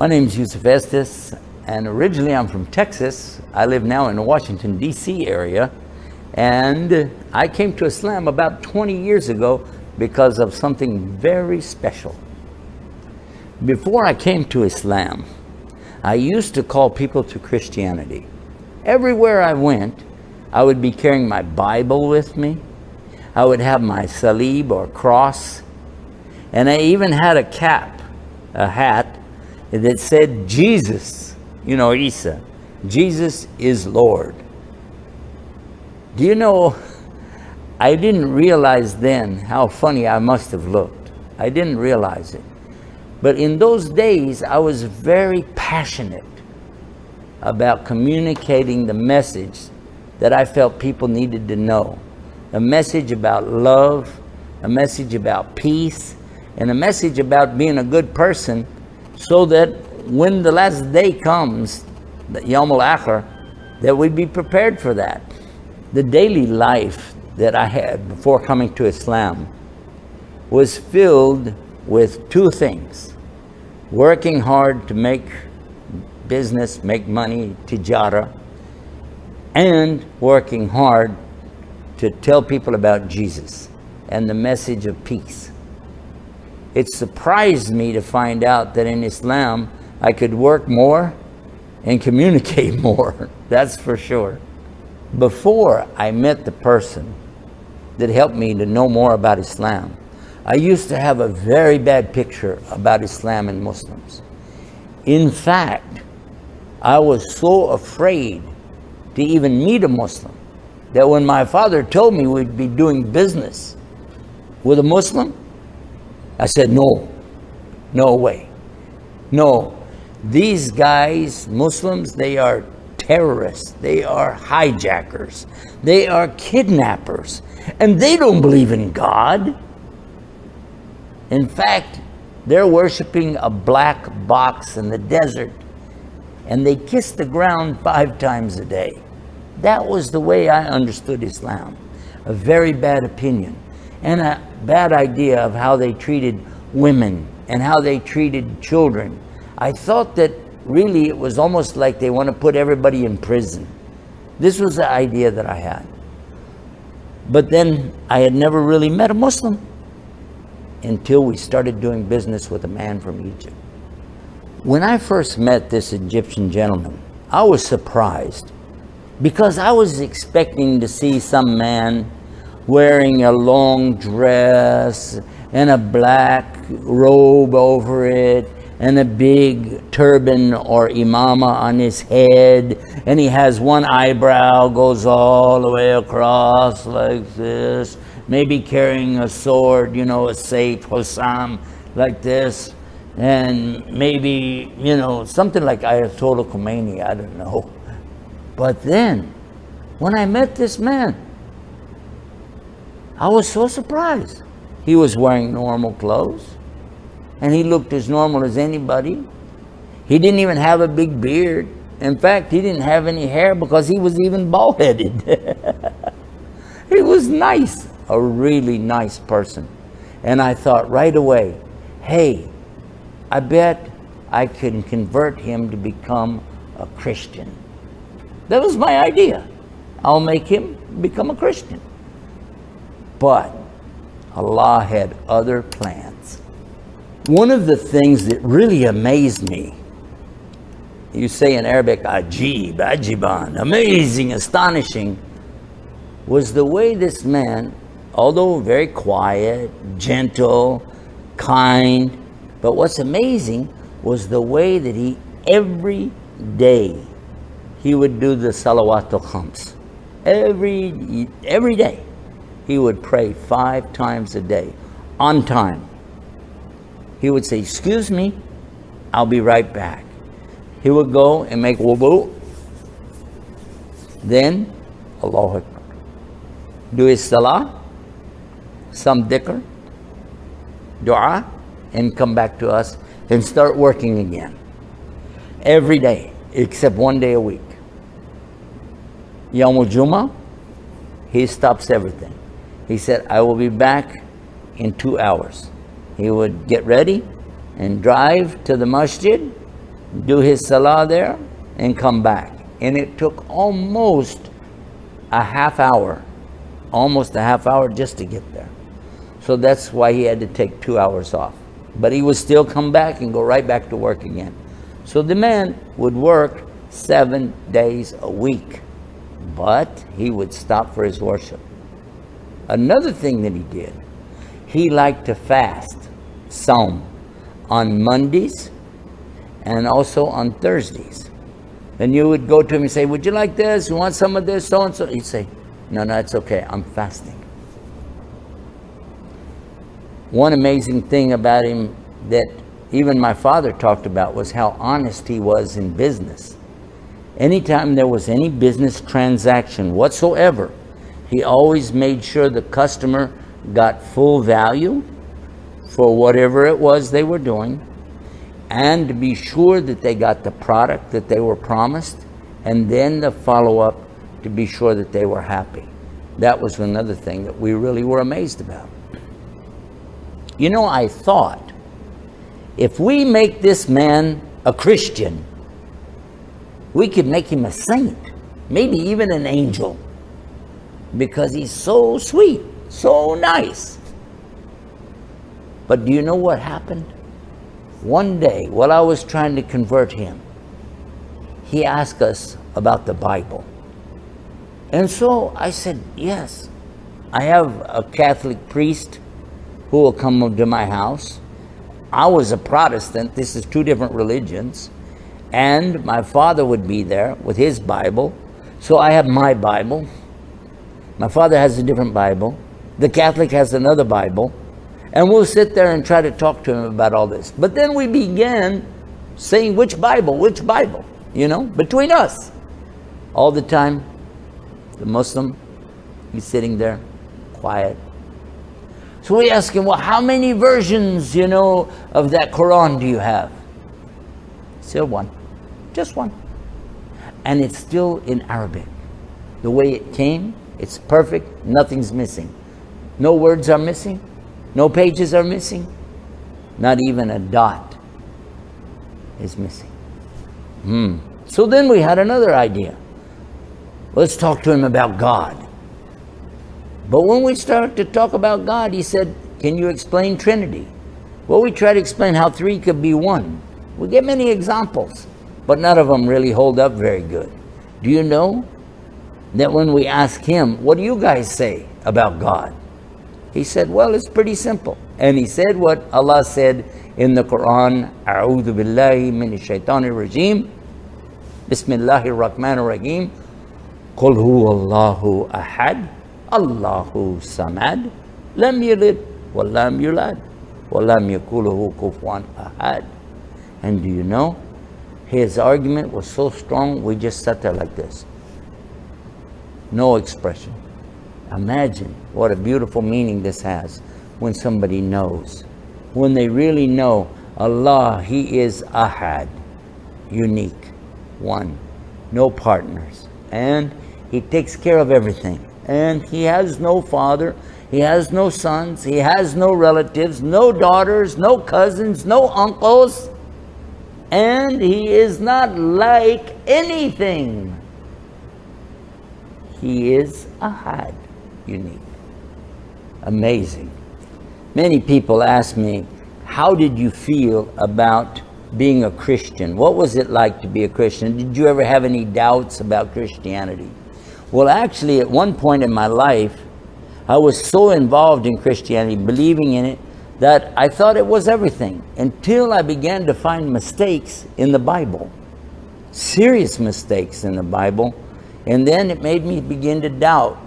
My name is Yusuf Estes, and originally I'm from Texas. I live now in the Washington, D.C. area, and I came to Islam about 20 years ago because of something very special. Before I came to Islam, I used to call people to Christianity. Everywhere I went, I would be carrying my Bible with me. I would have my salib or cross, and I even had a cap, a hat, that said Jesus, Isa, Jesus is Lord. Do you know, I didn't realize then how funny I must have looked. I didn't realize it. But in those days, I was very passionate about communicating the message that I felt people needed to know. A message about love, a message about peace, and a message about being a good person, so that when the last day comes, the Yawm al-Akhir, that we'd be prepared for that. The daily life that I had before coming to Islam was filled with two things: working hard to make business, make money, tijara, and working hard to tell people about Jesus and the message of peace. It surprised me to find out that in Islam, I could work more and communicate more, that's for sure. Before I met the person that helped me to know more about Islam, I used to have a very bad picture about Islam and Muslims. In fact, I was so afraid to even meet a Muslim that when my father told me we'd be doing business with a Muslim, I said, no way. No, these guys, Muslims, they are terrorists, they are hijackers, they are kidnappers, and they don't believe in God. In fact, they're worshiping a black box in the desert, and they kiss the ground 5 times a day. That was the way I understood Islam. A very bad opinion, and a bad idea of how they treated women and how they treated children. I thought that really it was almost like they want to put everybody in prison. This was the idea that I had. But then I had never really met a Muslim until we started doing business with a man from Egypt. When I first met this Egyptian gentleman, I was surprised because I was expecting to see some man wearing a long dress and a black robe over it and a big turban or imama on his head, and he has one eyebrow goes all the way across like this, maybe carrying a sword, a Saif Hussam like this, and maybe, something like Ayatollah Khomeini, I don't know. But then, when I met this man, I was so surprised. He was wearing normal clothes, and he looked as normal as anybody. He didn't even have a big beard. In fact, he didn't have any hair because he was even bald-headed. He was nice, a really nice person. And I thought right away, hey, I bet I can convert him to become a Christian. That was my idea. I'll make him become a Christian. But Allah had other plans. One of the things that really amazed me, you say in Arabic, ajib, ajiban, amazing, astonishing, was the way this man, although very quiet, gentle, kind, but what's amazing was the way that he, every day, he would do the salawatul khams. Every day. He would pray 5 times a day, on time. He would say, excuse me, I'll be right back. He would go and make wudu. Then, Allahu Akbar. Do his salah, some dhikr, dua, and come back to us and start working again. Every day, except 1 day a week. Yawm al-Jum'ah, he stops everything. He said, I will be back in 2 hours. He would get ready and drive to the masjid do his salah there, and come back. And it took almost a half hour just to get there. So that's why he had to take 2 hours off. But he would still come back and go right back to work again. So the man would work 7 days a week, but he would stop for his worship. Another thing that he did, he liked to fast, Saum, on Mondays and also on Thursdays. And you would go to him and say, would you like this? You want some of this? So and so. He'd say, no, it's okay. I'm fasting. One amazing thing about him that even my father talked about was how honest he was in business. Anytime there was any business transaction whatsoever, he always made sure the customer got full value for whatever it was they were doing, and to be sure that they got the product that they were promised, and then the follow-up to be sure that they were happy. That was another thing that we really were amazed about. You know, I thought, if we make this man a Christian, we could make him a saint, maybe even an angel, because he's so sweet, so nice. But do you know what happened? One day, while I was trying to convert him, he asked us about the Bible. And so I said, yes, I have a Catholic priest who will come to my house. I was a Protestant. This is two different religions. And my father would be there with his Bible. So I have my Bible. My father has a different Bible. The Catholic has another Bible. And we'll sit there and try to talk to him about all this. But then we began saying, which Bible, between us. All the time, the Muslim, he's sitting there, quiet. So we ask him, well, how many versions, of that Quran do you have? Still one. Just one. And it's still in Arabic. The way it came, it's perfect, nothing's missing. No words are missing. No pages are missing. Not even a dot is missing. So then we had another idea. Let's talk to him about God. But when we started to talk about God, he said, can you explain Trinity? Well, we try to explain how three could be one. We get many examples, but none of them really hold up very good. Do you know that when we ask him, what do you guys say about God? He said, well, it's pretty simple. And he said what Allah said in the Quran, A'udhu billahi minash shaitanir rajim, Bismillahir Rahmanir Rahim, Qul huwa Allahu ahad, Allahu samad, lam yalid, wa lam yulad, wa lam yakul lahu kufuwan ahad. And do you know, his argument was so strong, we just sat there like this. No expression. Imagine what a beautiful meaning this has when somebody knows. When they really know Allah, He is Ahad, unique, one, no partners. And He takes care of everything. And He has no father, He has no sons, He has no relatives, no daughters, no cousins, no uncles. And He is not like anything. He is Ahad, unique. Amazing. Many people ask me, how did you feel about being a Christian? What was it like to be a Christian? Did you ever have any doubts about Christianity? Well, actually, at one point in my life, I was so involved in Christianity, believing in it, that I thought it was everything, until I began to find mistakes in the Bible. Serious mistakes in the Bible. And then it made me begin to doubt.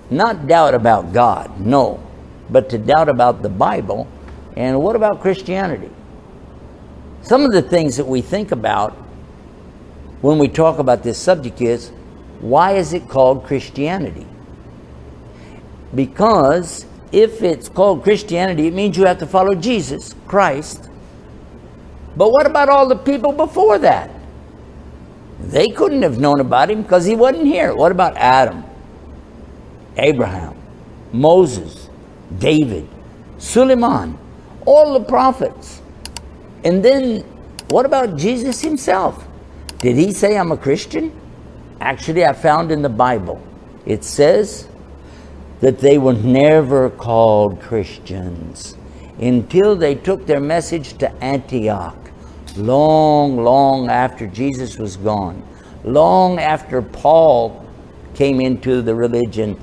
Not doubt about God, no, but to doubt about the Bible. And what about Christianity? Some of the things that we think about when we talk about this subject is, why is it called Christianity? Because if it's called Christianity, it means you have to follow Jesus Christ. But what about all the people before that? They couldn't have known about Him because He wasn't here. What about Adam, Abraham, Moses, David, Suleiman, all the prophets? And then what about Jesus himself? Did he say, I'm a Christian? Actually, I found in the Bible, it says that they were never called Christians until they took their message to Antioch, long after Jesus was gone, long after Paul came into the religion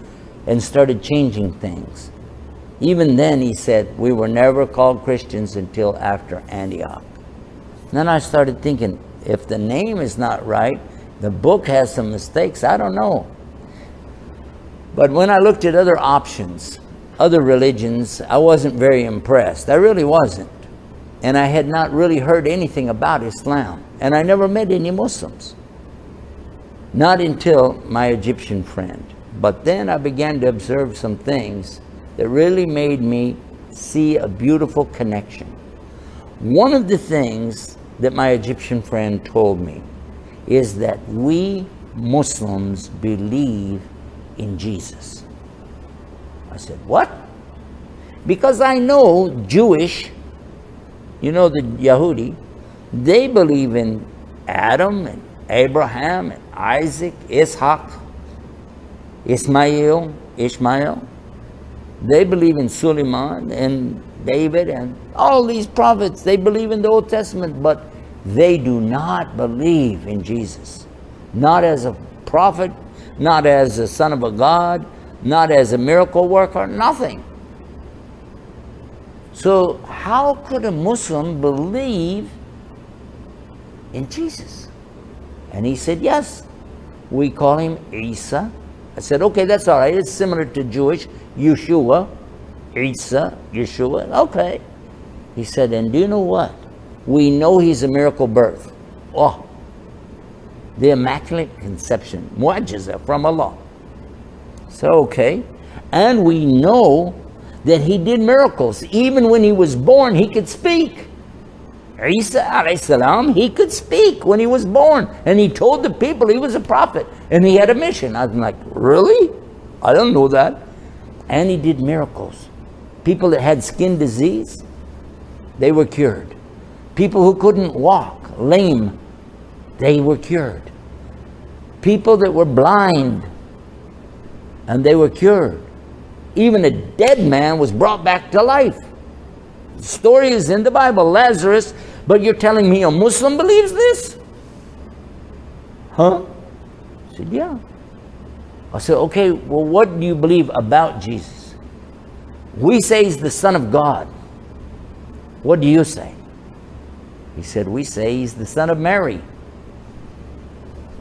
and started changing things. Even then, he said, we were never called Christians until after Antioch. Then I started thinking, if the name is not right, the book has some mistakes, I don't know. But when I looked at other options, other religions, I wasn't very impressed. I really wasn't. And I had not really heard anything about Islam. And I never met any Muslims. Not until my Egyptian friend. But then I began to observe some things that really made me see a beautiful connection. One of the things that my Egyptian friend told me is that we Muslims believe in Jesus. I said, what? Because I know Jewish, you know, the Yahudi, they believe in Adam and Abraham and Isaac, Ishaq, Ishmael. They believe in Suleiman and David and all these prophets. They believe in the Old Testament, but they do not believe in Jesus. Not as a prophet, not as a son of a God, not as a miracle worker, nothing. So how could a Muslim believe in Jesus? And he said, yes, we call him Isa. I said, okay, that's all right. It's similar to Jewish, Yeshua, Isa, Yeshua. Okay. He said, and do you know what? We know he's a miracle birth. Oh, the Immaculate Conception, mu'jiza from Allah. So, okay. And we know that he did miracles. Even when he was born, he could speak. Isa alayhi salam, he could speak when he was born. And he told the people he was a prophet. And he had a mission. I was like, really? I don't know that. And he did miracles. People that had skin disease, they were cured. People who couldn't walk, lame, they were cured. People that were blind, and they were cured. Even a dead man was brought back to life. The story is in the Bible, Lazarus, but you're telling me a Muslim believes this? Huh? I said, yeah. I said, okay, well, what do you believe about Jesus? We say he's the Son of God. What do you say? He said, we say he's the Son of Mary.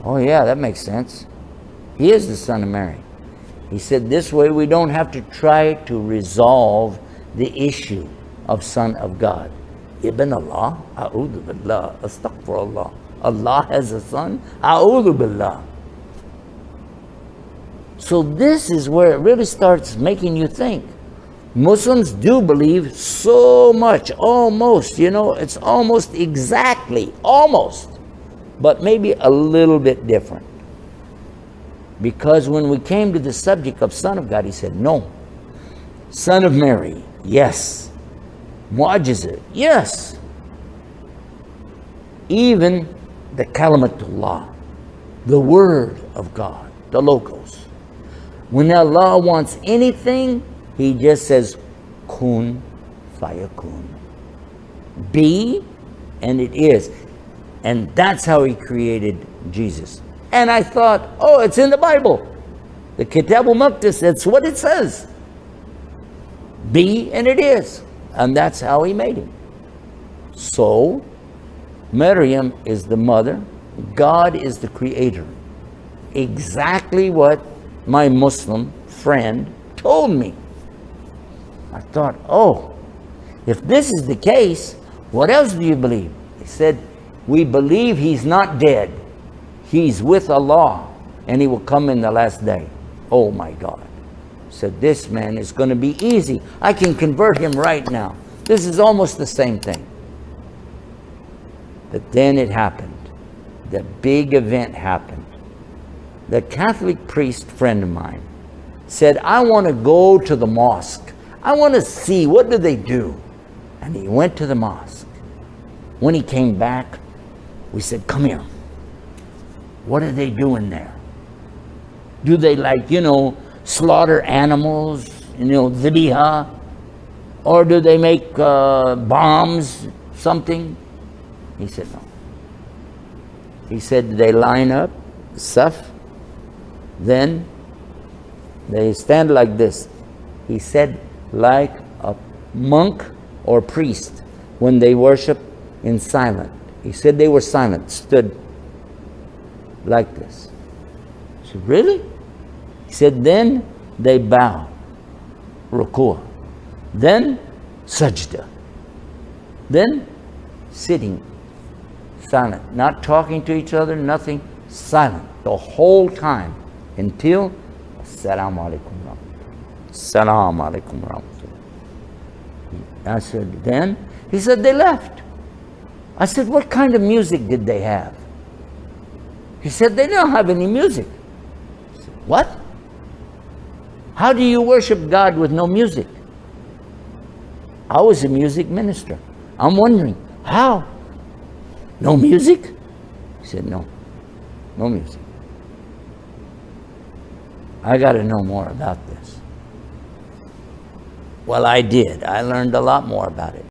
Oh yeah, that makes sense. He is the Son of Mary. He said, this way we don't have to try to resolve the issue of Son of God. Ibn Allah, a'udhu billah, astaghfirullah. Allah has a son, a'udhu billah. So this is where it really starts making you think. Muslims do believe so much, almost, you know, it's almost exactly, almost, but maybe a little bit different. Because when we came to the subject of Son of God, he said, no. Son of Mary, yes. Mu'jiza, yes. Even the kalimatullah, the word of God, the logos. When Allah wants anything, he just says, kun fayakun. Be, and it is. And that's how he created Jesus. And I thought, oh, it's in the Bible. The Kitabul Maqdis, that's what it says. Be, and it is. And that's how he made him. So, Maryam is the mother. God is the creator. Exactly what my Muslim friend told me. I thought, oh, if this is the case, what else do you believe? He said, we believe he's not dead. He's with Allah, and he will come in the last day. Oh my God. Said, this man is going to be easy. I can convert him right now. This is almost the same thing. But then it happened. The big event happened. The Catholic priest friend of mine said, I want to go to the mosque. I want to see, what do they do? And he went to the mosque. When he came back, we said, come here. What are they doing there? Do they slaughter animals, dhibiha? Or do they make bombs, something? He said, no. He said, they line up, saf, then they stand like this. He said, like a monk or priest when they worship in silent. He said they were silent, stood like this. I said, really? He said, then they bow, ruku'. Then sajda. Then sitting, silent, not talking to each other, nothing, silent the whole time until Assalamu alaikum rahmatullah. Assalamu alaikum rahmatullah. I said, then? He said, they left. I said, what kind of music did they have? He said, they don't have any music. I said, what? How do you worship God with no music? I was a music minister. I'm wondering, how? No music? He said, no music. I got to know more about this. Well, I did. I learned a lot more about it.